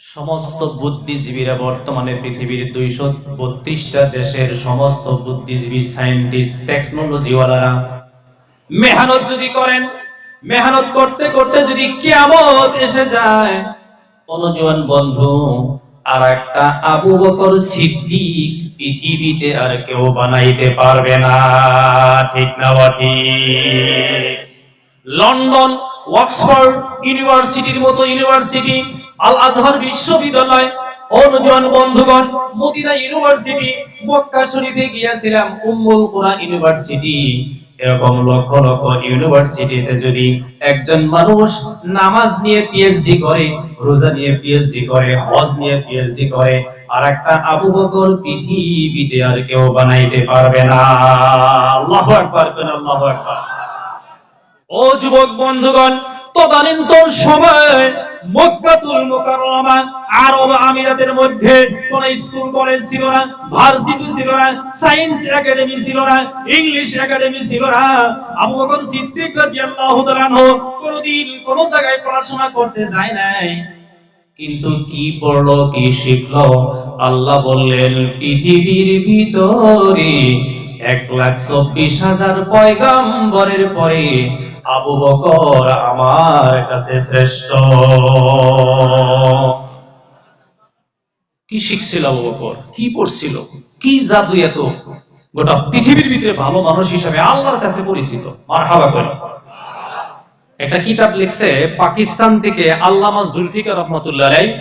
সমস্ত বুদ্ধিজীবীরা বর্তমানে পৃথিবীর 232টা দেশের সমস্ত বুদ্ধিজীবী, সায়েন্টিস্ট, টেকনোলজিওয়ালারা মেহনত যদি করেন, মেহনত করতে করতে যদি কিয়ামত এসে যায়, কোন জোয়ান বন্ধু আর একটা আবু বকর সিদ্দিক পৃথিবীতে আর কেউ বানাইতে পারবে না। ঠিক না ঠিক? লন্ডন, অক্সফোর্ড ইউনিভার্সিটির মতো ইউনিভার্সিটি, আল আজহার বিশ্ববিদ্যালয়, অনুজন বন্ধুগণ, মদিনা ইউনিভার্সিটি, মক্কা শরীফে গিয়েছিলাম, উম্মুল কুরা ইউনিভার্সিটি, এরকম লক্ষ লক্ষ ইউনিভার্সিটিতে যদি একজন মানুষ নামাজ নিয়ে পিএইচডি করে, রোজা নিয়ে পিএইচডি করে, হজ নিয়ে পিএইচডি করে, আর একটা আবু বকর পৃথিবীতে আর কেউ বানাইতে পারবে না। আল্লাহু আকবার, আল্লাহু আকবার। ও যুবক বন্ধুগণ, তদানীন্তন সময় মক্কাতুল মুকাররমা আরব আমিরাতের মধ্যে কোন স্কুল কলেজ ছিল না, ভার্সিটি ছিল না, সায়েন্স একাডেমি ছিল না, ইংলিশ একাডেমি ছিল না। আবু বকর সিদ্দিক রাদিয়াল্লাহু তাআলা কোনদিন কোন জায়গায় পড়াশোনা করতে যায় নাই, কিন্তু কি পড়লো, কি শিখলো? আল্লাহ বললেন, পৃথিবীর ভিতরে 1,24,000 পয়গম্বরের পরে আবু বকর আমার কাছে শ্রেষ্ঠ। কি শিখছিল আবু বকর, কি পড়ছিল, কি জাদু এত গোটা পৃথিবীর ভিতরে ভালো মানুষ হিসেবে আল্লাহর কাছে পরিচিত। মারহাবা করেন। একটা কিতাব লিখছে পাকিস্তান থেকে আল্লামা জুলফিকার রহমাতুল্লাহ আলাইহি,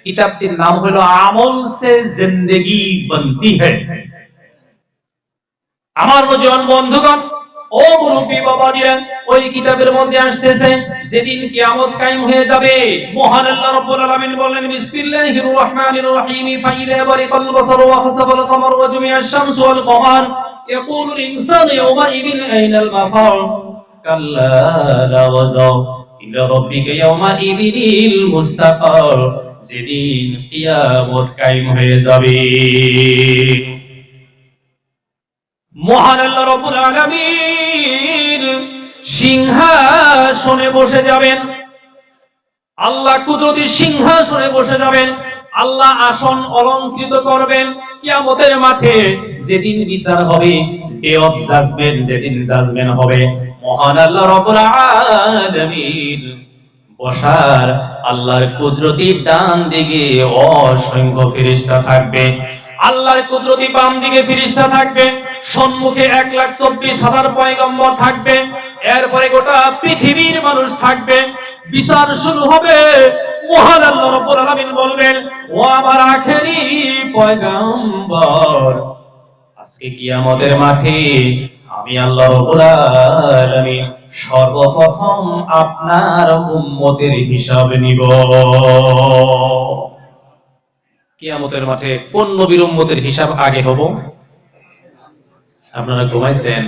কিতাবটির নাম হলো আমল সে জিন্দেগি বনতি হ্যায়। আমার নওজোয়ান বন্ধুগণ, ও মুরব্বি বাবাজিরা, ওই কিতাবের মধ্যে আসতেছে যেদিন কিয়ামত কায়েম হয়ে যাবে, মহান আল্লাহ রাব্বুল আলামিন বলেন, বিসমিল্লাহির রহমানির রহিম, ফাইদা বারিকাল বাসার ওয়া হাসাবাল কমার ওয়া জুমিআশ শামসু ওয়াল কমার, ইয়াকুলুল ইনসানু ইয়াওমাইযিন আইনাল মাফার, কাল্লা লা ওয়াজার ইলা রাব্বিকা ইয়াওমাইযিনিল মুস্তাকার। যেদিন কিয়ামত কায়েম হয়ে যাবে, মহান আল্লাহ রাব্বুল আলামিন সিংহাসনে বসে যাবেন। আল্লাহ কুদরতি সিংহাসনে বসে যাবেন। আল্লাহ আসন অলংকৃত করবেন। কিয়ামতের মাঠে যেদিন বিচার হবে, ডে অফ জাজমেন্ট, যেদিন জাজমেন্ট হবে, মহান আল্লাহ রাব্বুল আলামিন বসার আল্লাহর কুদরতি ডান দিকে অসংখ্য ফেরেশতা থাকবে, আল্লাহর কুদরতি বাম দিকে ফেরেশতা থাকবে, সম্মুখে 1,24,000 পয়গম্বর থাকবে, এরপরে গোটা পৃথিবীর মানুষ থাকবে। বিচার শুরু হবে। মহান আল্লাহ রাব্বুল আলামিন বলবেন, ও আমার আখেরি পয়গম্বর, আজকে কিয়ামতের মাঠে আমি আল্লাহ রাব্বুল আলামিন সর্বপ্রথম আপনার উম্মতের হিসাব নিব। কিয়ামতের মাঠে কোন নবীর উম্মতের হিসাব আগে হব? আপনারা ঘুমাইছেন?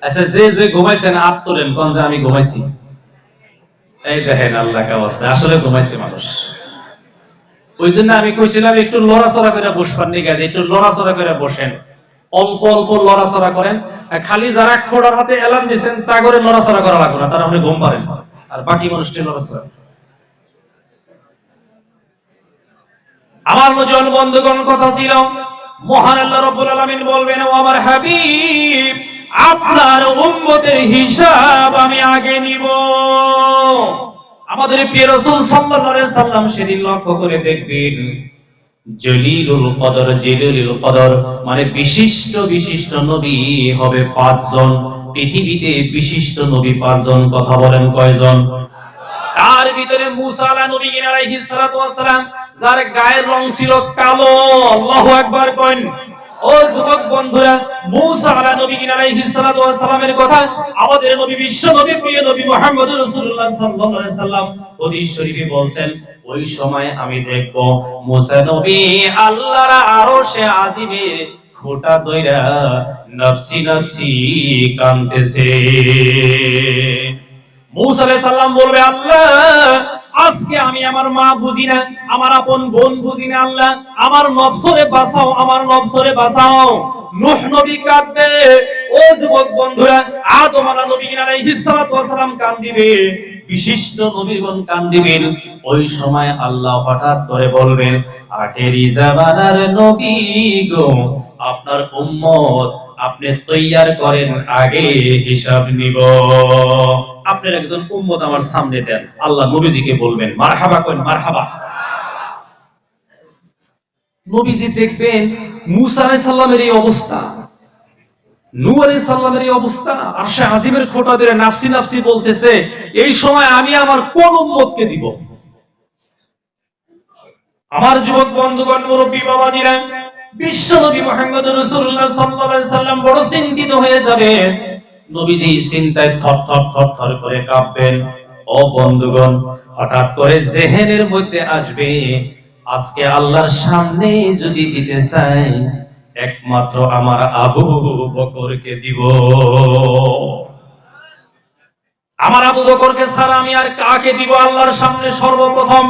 আচ্ছা, যে যে ঘুমাইছেন হাত তোলেন, কোন যে আমি ঘুমাইছি। এই দেখেন আল্লাহ কা অবস্থা, আসলে ঘুমাইছে মানুষ। ওই জন্য আমি কইছিলাম একটু লড়াচড়া করে বসবার নিয়ে, যে একটু লড়াচড়া করে বসেন, অল্প অল্প লড়াচড়া করেন। খালি যারা খোড়ার হাতে এলার্ম দিচ্ছেন তা করে লড়াচড়া করা লাগবে না, তারা আপনি ঘুম পারেন, আর বাকি মানুষটি লড়াচড়া। আমার নওজোয়ান বন্ধুগণ, কথা ছিল মহান আল্লাহ রাব্বুল আলামিন বলবেন, ও আমার হাবিব, আপনার উম্মতের হিসাব আমি আগে নিব। আমাদের প্রিয় রাসূল সাল্লাল্লাহু আলাইহি সাল্লাম সেদিন লক্ষ্য করে দেখবেন, জলিলুল কদর, জলিলুল কদর মানে বিশিষ্ট বিশিষ্ট নবী হবে 5 জন। পৃথিবীতে বিশিষ্ট নবী 5 জন। কথা বলেন কয়জন? তার ভিতরে মুসা আলাইহিস সালাতু ওয়াস সালাম, যার গায়ের রং ছিল কালো। আল্লাহু আকবার কইন। ও যুবক বন্ধুরা, মুসা আলাইহিস সালাতু ওয়াস সালামের কথা আমাদের নবী, বিশ্ব নবী, প্রিয় নবী মুহাম্মদুর রাসূলুল্লাহ সাল্লাল্লাহু আলাইহি সাল্লাম হাদিস শরীফে বলেন, ওই সময় আমি দেখব মুসা নবী আল্লাহর আরশে আজিমে খোটা দইরা নফসি নফসি কাঁদতেছে। মুসা আলাইহিস সালাম বলবে, আল্লাহ, আজকে আমি আমার মা বুঝি না, আমার আপন বোন বুঝি না, আল্লাহ আমার নফসরে বাঁচাও, আমার নফসরে বাঁচাও। নূহ নবী কাঁদবে। ও যুবক বন্ধুরা, আদম আলাইহিস সালাতু ওয়াস সালাম কাঁদিবে। বিশিষ্ট নবীগণ কান দিবেন। ওই সময় আল্লাহ হঠাৎ করে বলবেন, আখেরি জামানার নবী গো, আপনার উম্মত আপনি তৈয়ার করেন, আগে হিসাব নিব। আপনার একজন উম্মত আমার সামনে দেন। আল্লাহ নবীজিকে বলবেন, মারহাবা করেন, মারহাবা। নবীজি দেখবেন মুসা আলাইহিস সালামের এই অবস্থা, নূহ আলাইহিস সালামের এই অবস্থা, আরশে আজিমের খোঁটা ধরে নাফসি নাফসি বলতেছে, এই সময় আমি আমার কোন উম্মতকে দিব? আমার যুবক বন্ধুগণ, মুরব্বী বাবাজিরা, বিশ্ব নবী মুহাম্মদ রাসূলুল্লাহ সাল্লাল্লাহু আলাইহি সাল্লাম বড় চিন্তিত হয়ে যাবেন। নবীজি চিন্তায় থর করে কাঁপবেন। ও বন্ধুগণ, হঠাৎ করে জেহেনের মধ্যে আসবে, আজকে আল্লাহর সামনে যদি দিতে চাই, একমাত্র আমার আবু বকরকে দিব। আমার আবু বকরকে ছাড়া আমি আর কাকে দিব আল্লাহর সামনে? সর্বপ্রথম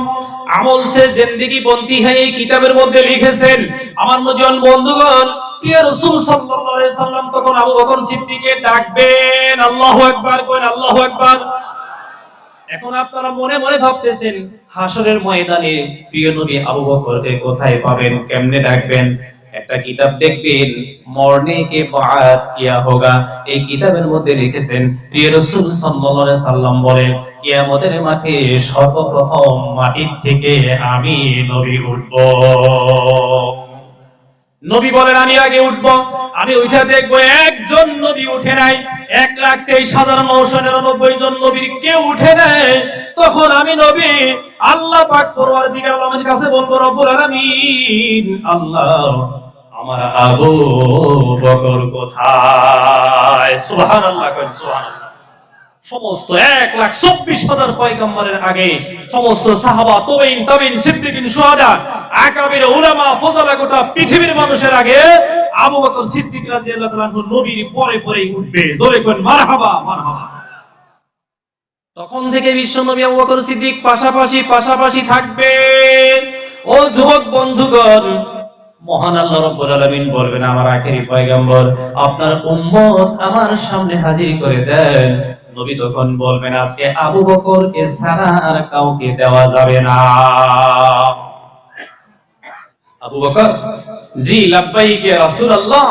আমল সে জিন্দেগি বনতি হ্যায়, এই কিতাবের মধ্যে লিখেছেন। আমার নজন বন্ধুগণ, প্রিয় রাসূল সাল্লাল্লাহু আলাইহি সাল্লাম তখন আবু বকর সিদ্দিককে ডাকবেন। আল্লাহু আকবার করেন, আল্লাহু আকবার। এখন আপনারা মনে মনে ভাবতেছেন, হাসরের ময়দানে প্রিয় নবী আবু বকরকে কোথায় পাবেন, কেমনে ডাকবেন? একটা কিতাব দেখবেন, মরনে কে বাত কিয়া হোগা, এই কিতাবের মধ্যে লিখেছেন প্রিয় রাসূল সাল্লাল্লাহু আলাইহি সাল্লাম বলেন, কিয়ামতের মাঠে সর্বপ্রথম মাটির থেকে আমি নবী উঠব। নবী বলেন, আমি আগে উঠব। আমি ওইটা দেখবো একজন নবী উঠে নাই, 1,23,999 জন নবীর কেউ উঠে নাই। তখন আমি নবী আল্লাহ পাক পরওয়ারদিগার আলমের কাছে বলবো, রব্বুল আলামিন, আল্লাহ আমার আবু বকর কোথায়? সুবহানাল্লাহ, সুবহানাল্লাহ। সমস্ত 1,24,000 পয়গম্বরের আগে সমস্ত সাহাবা, তাবেঈন, সিদ্দিকিন, শুহাদা, আকাবির, উলামা, ফজলা, গোটা পৃথিবীর মানুষের আগে আবু বকর সিদ্দিক রাদিয়াল্লাহু তাআলা নবীর পরে পরেই উঠবে। জোরে কোন মারহাবা, মারহাবা। তখন থেকে বিশ্ব নবী আবু বকর সিদ্দিক পাশাপাশি থাকবে। ও যুবক বন্ধুগণ, মহান আল্লাহ রাব্বুল আলামিন বলবেন, আমার আখেরি পয়গম্বর আপনার উম্মত আমার সামনে হাজির করে দেন। নবী তখন বলবেন, আজকে আবু বকরকে ছাড়া আর কাউকে দেওয়া যাবে না। আবু বকর, জি লাব্বাইক ইয়া রাসূলুল্লাহ।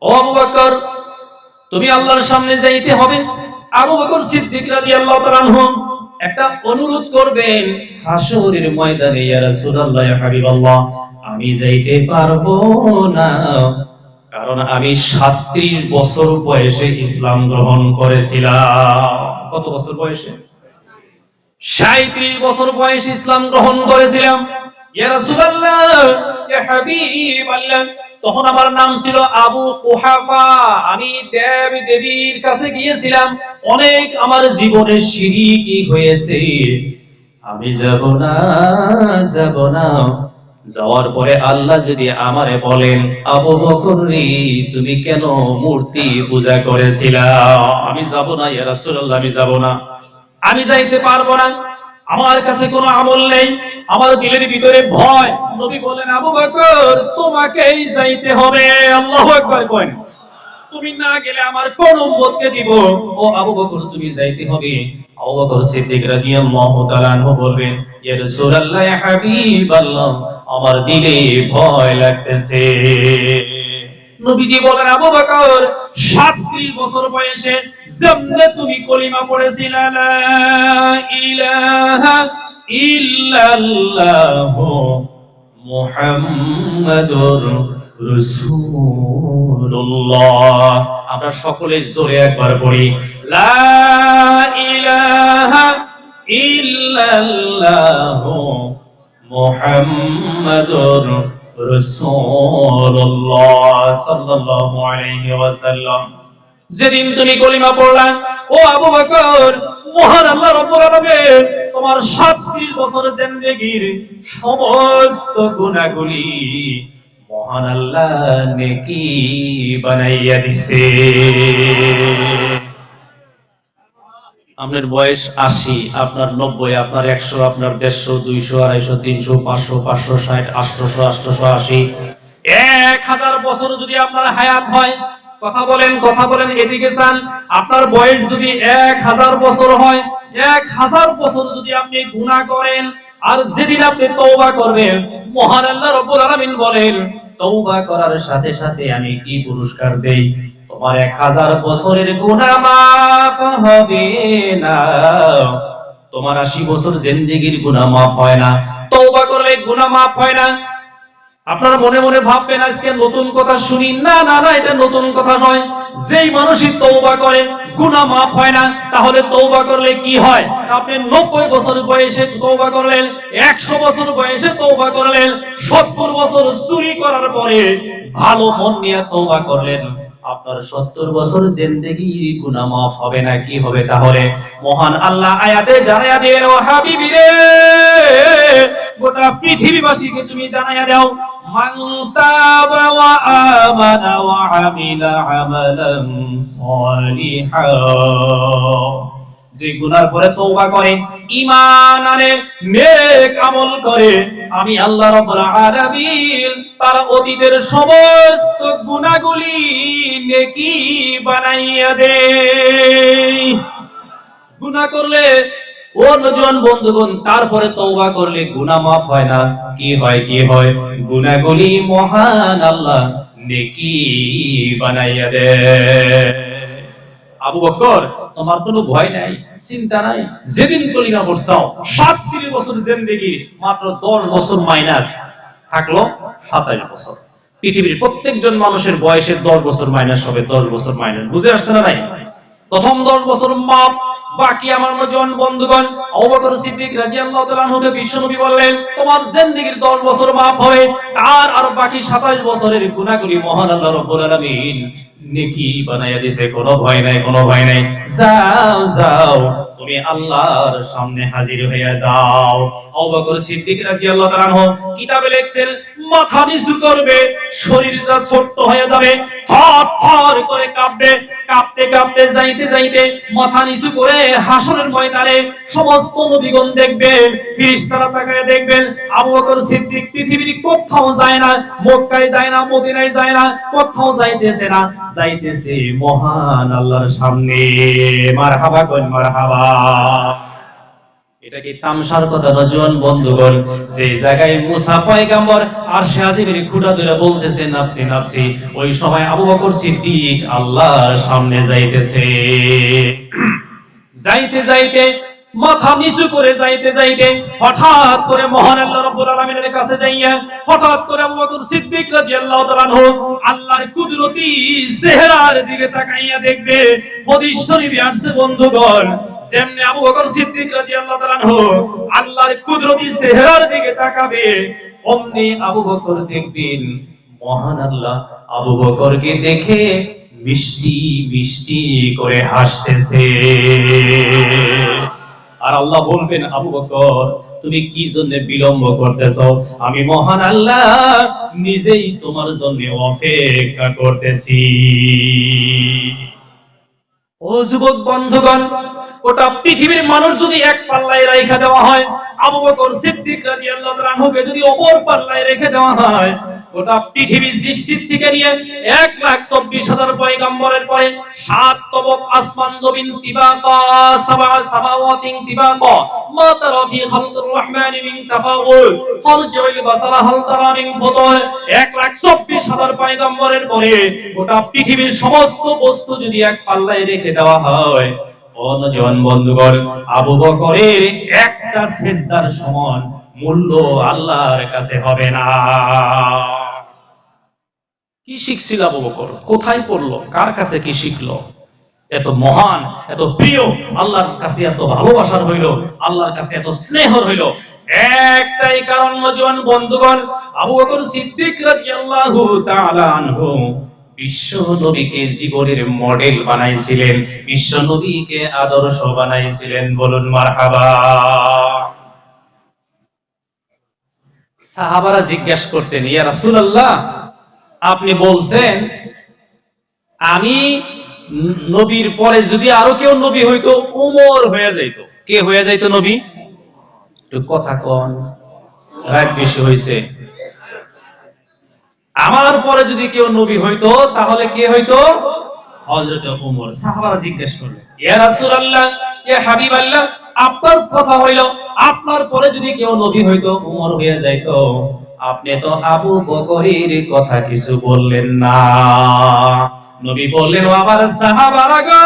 ও আবু বকর, তুমি আল্লাহর সামনে যাইতে হবে। আবু বকর সিদ্দিক রাদিয়াল্লাহু তাআলা আনহু একটা অনুরোধ করবেন হাসরের ময়দানে, ইয়া রাসূলুল্লাহ, ইয়া হাবিবাল্লাহ, আমি যাইতে পারবো না, কারণ আমি 37 বছর বয়সে ইসলাম গ্রহণ করেছিলাম। কত বছর বয়সে? 37 বছর বয়সে ইসলাম গ্রহণ করেছিলাম। ইয়া রাসূলুল্লাহ, ইয়া হাবিবাল্লাহ, তখন আমার নাম ছিল আবু কুহাফা। আমি দেব দেবীর কাছে গিয়েছিলাম, অনেক আমার জীবনে শিরকি হয়েছে। আমি যাব না। যাওয়ার পরে আল্লাহ যদি আমারে বলেন, আবু বকর রে, তুমি কেন মূর্তি পূজা করেছিলা? আমি যাব না ইয়া রাসূলুল্লাহ, আমি যাব না, আমি যাইতে পারবো না। আমার কাছে কোনো আমল নেই, আমার দিলের ভিতরে ভয়। নবী বলেন, আবু বকর, তোমাকেই যাইতে হবে। আল্লাহু আকবার করেন। তুমি না গেলে আমার কোন উম্মতকে দিব? ও আবু বকর, তুমি যাইতে হবে। আবু বকর সিদ্দিক রাদিয়াল্লাহু তাআলা আনহু বলবেন, ইয়া রাসূলুল্লাহ, ইয়া হাবিবাল্লাহ, আমার দিলে ভয় লাগতেছে। নবীজি বলেন, আবু বকর, 37 বছর বয়সে যেমনে তুমি কলিমা পড়েছিলে, লা ইলাহা ইল্লাল্লাহ মুহাম্মাদুর রাসূলুল্লাহ। আমরা সকলে জোরে একবার পড়ি, লা ইলাহা ইল্লাল্লাহ মুহাম্মাদুর রাসূলুল্লাহ সাল্লাল্লাহু আলাইহি ওয়াসাল্লাম। যেদিন তুমি কলিমা পড়লা, ও আবু বকর, মহান আল্লাহ রাব্বুল আলামিন তোমার 37 বছরের জিন্দেগীর সমস্ত গুনাহগুলি মহান আল্লাহ নেকি বানাইয়া দিছে। আপনার বয়স 80, আপনার 90, আপনার 100, আপনার 150, 200, 250, 300, 500, 560, 800, 880, 1000 বছর যদি আপনার হায়াত হয়, কথা বলেন, কথা বলেন, এদিকে চান। আপনার বয়স যদি 1000 বছর হয়, 1000 বছর যদি আপনি গুনাহ করেন, আর যেদিন আপনি তওবা করবেন, মহান আল্লাহ রাব্বুল আলামিন বলেন, তওবা করার সাথে সাথে আমি কি পুরস্কার দেই? তোমার 1000 বছরের গুনাহ মাফ হবে না। তোমার 80 বছর জিন্দেগির গুনাহ মাফ হয় না, তওবা করলে গুনাহ মাফ হয় না। আপনারা মনে মনে ভাববেন আজকে নতুন কথা শুনি। না না না, এটা নতুন কথা নয়। যেই মানুষই তওবা করে গুনাহ মাফ হয় না, তাহলে তওবা করলে কি হয়? আপনি 90 বছর বয়সে তওবা করলেন, 100 বছর বয়সে তওবা করলেন, 70 বছর চুরি করার পরে ভালো মন নিয়ে তওবা করলেন, আপনার 70 বছর জিন্দেগির গুনাহ মাফ হবে না। কি হবে তাহলে? মহান আল্লাহ আয়াতে জানায়া দেন, ও হাবিবি রে, গোটা পৃথিবীবাসীকে তুমি জানায়া দাও, মান তাবা ওয়া আমানা ওয়া আমিলা আমালান সালিহান, যে গুনার পরে তওবা করে, ঈমান আনে, নেক আমল করে, আমি আল্লাহ রাব্বুল আলামিন তার অতীতের সমস্ত গুনাহগুলি নেকি বানাইয়া দেই। গুনাহ করলে ও নওজোয়ান বন্ধুগণ, তারপরে তওবা করলে গুনাহ মাফ হয় না। কি হয়? কি হয়? গুনাহগুলি মহান আল্লাহ নেকি বানাইয়া দেয়। আবু বকর, তোমার কোনো ভয় নাই, চিন্তা নাই, যেদিন কলিমা পড়ছাও 37 বছর জিন্দেগি, মাত্র 10 বছর মাইনাস থাকলো 27 বছর। পৃথিবীর প্রত্যেকজন মানুষের বয়সের 10 বছর মাইনাস হবে, 10 বছর মাইনাস। বুঝে আসছে না নাই? প্রথম 10 বছর মাপ, বাকি আমার নওজোয়ান বন্ধুগণ, আবু বকর সিদ্দিক রাদিয়াল্লাহু তাআলা আনহুকে বিশ্বনবী বললেন, তোমার জিন্দেগির 10 বছর মাফ হবে, আর বাকি 27 বছরের গুনাহগুলি মহান আল্লাহ রাব্বুল আলামিন নেকি বানায়া দিয়েছে। কোনো ভয় নাই, কোনো ভয় নাই। যাও যাও, তুমি আল্লাহর সামনে হাজির হয়ে যাও। আবু বকর সিদ্দিক রাদিয়াল্লাহু তাআলা আনহু কিতাবে লিখছেন, মাথা নিচু করবে, শরীর যা ছোট্ট হয়ে যাবে, থর থর করে কাঁপবে, কাঁপতে কাঁপতে যাইতে যাইতে মাথা নিচু করে হাসরের ময়দানে সমস্ত নবীগণ দেখবেন, ফেরেশতারা তাকায় দেখবেন, আবু বকর সিদ্দিক পৃথিবীর কোথাও যায় না, মক্কায় যায় না, মদিনায় যায় না, কোথাও যাইতেছে না, যাইতেছে মহান আল্লাহর সামনে। মারহাবা কই, মারহাবা। এটা কি তামসার কথা? নওজোয়ান বন্ধুগণ, যে জায়গায় মুসা পয়গম্বর আরশে আজিমের খুঁটা ধরে বলতেছে নাফসি নাফসি, ওই সময় আবু বকর সিদ্দিক আল্লাহর সামনে যাইতেছে। যাইতে যাইতে, মাথা নিচু করে যাইতে যাইতে, হঠাৎ করে মহান আল্লাহ রাব্বুল আলামিনের কাছে যাইয়া হঠাৎ করে আবু বকর সিদ্দিক রাদিয়াল্লাহু তাআলা আনহু আল্লাহর কুদরতি চেহারার দিকে তাকাইয়া দেখবে। হাদিস শরীফে আসছে বন্ধুগণ, যেমনি আবু বকর সিদ্দিক রাদিয়াল্লাহু তাআলা আনহু আল্লাহর কুদরতি চেহারার দিকে তাকাবে, অমনি আবু বকর দেখবেন মহান আল্লাহ আবু বকরকে দেখে মিষ্টি মিষ্টি করে হাসতেছে। আর আল্লাহ বলবেন, আবু বকর, তুমি কি জন্য বিলম্ব করতেছো? আমি মহান আল্লাহ নিজেই তোমার জন্য অপেক্ষা করতেছি। ও যুবক বন্ধুগণ, গোটা পৃথিবীর মানুষ যদি এক পাল্লায় রেখে দেওয়া হয়, আবু বকর সিদ্দিক রাদিয়াল্লাহু তাআলা আনহুকে যদি অপর পাল্লায় রেখে দেওয়া হয়, গোটা পৃথিবীর সৃষ্টির থেকে নিয়ে 1,24,000 পয়গম্বরের পরে 7 তবক আসমান জমিন তিবাকা, সাবা সামাওয়াতিন তিবাকা, মা তারা ফি খালকির রহমানি মিন তাফাউল, ফারজিউল বাসারা হাল তারা মিন ফুতুর। 1,24,000 পয়গম্বরের পরে গোটা পৃথিবীর সমস্ত বস্তু যদি এক পাল্লায় রেখে দেওয়া হয়, ও নওজোয়ান বন্ধুগণ, আবু বকরের একটা সিজদার সমান মূল্য আল্লাহর কাছে হবে না। কি শিখছিল আবু বকর? কোথায় পড়লো? কার কাছে কি শিখলো? এত মহান, এত প্রিয়, আল্লাহর কাছে এত ভালোবাসার হইল, আল্লাহর কাছে এত স্নেহর হইল, একটাই কারণ নওজোয়ান বন্ধুগণ, আবু বকর সিদ্দিক রাদিয়াল্লাহু তাআলা আনহু বিশ্ব নবীকে জীবনের মডেল বানাইছিলেন, বিশ্ব নবীকে আদর্শ বানাইছিলেন। বলুন মারহাবা। সাহাবারা জিজ্ঞাসা করতেন, ইয়া রাসূলুল্লাহ, আপনি বলছেন আমি নবীর পরে যদি আরো কেউ নবী হইতো, ওমর হয়ে যাইতো। কে হয়ে যাইতো নবী? একটু কথা কন, রাত বেশি হইছে। আমার পরে যদি কেউ নবী হইতো তাহলে কে হইতো? হযরত ওমর। সাহাবারা জিজ্ঞেস করলেন, ইয়া রাসূলুল্লাহ, ইয়া হাবিবাল্লাহ, আপনার কথা হইল আপনার পরে যদি কেউ নবী হইতো ওমর হয়ে যাইতো, আপনি তো আবু বকরের কথা কিছু বললেন না। নবী বললেন, ও আমার সাহাবারা গো,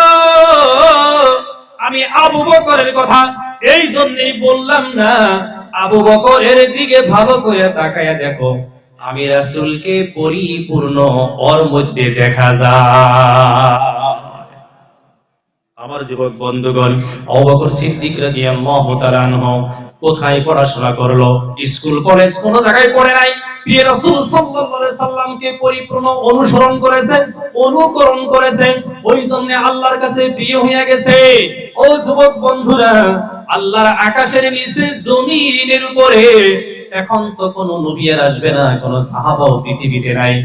আমি আবু বকরের কথা এই জন্যই বললাম না, আবু বকরের দিকে ভালো করে তাকায়া দেখো, আমি রাসূলকে পরিপূর্ণ ওর মধ্যে দেখা যায়। আমার যুবক বন্ধুগণ, আবু বকর সিদ্দিক রাদিয়াল্লাহু তাআলা আনহু কোথায় পড়াশোনা করলো? স্কুল কলেজ কোন জায়গায় পড়ে নাই। প্রিয় রাসূল সাল্লাল্লাহু আলাইহি সাল্লামকে পরিপূর্ণ অনুসরণ করেছেন, অনুকরণ করেছেন, ওই জন্য আল্লাহর কাছে প্রিয় হয়ে গেছে। ও যুবক বন্ধুরা, আল্লাহর আকাশের নিচে জমিনের উপরে এখন তো কোনো নবী আর আসবে না, কোনো সাহাবাও পৃথিবীতে নাই।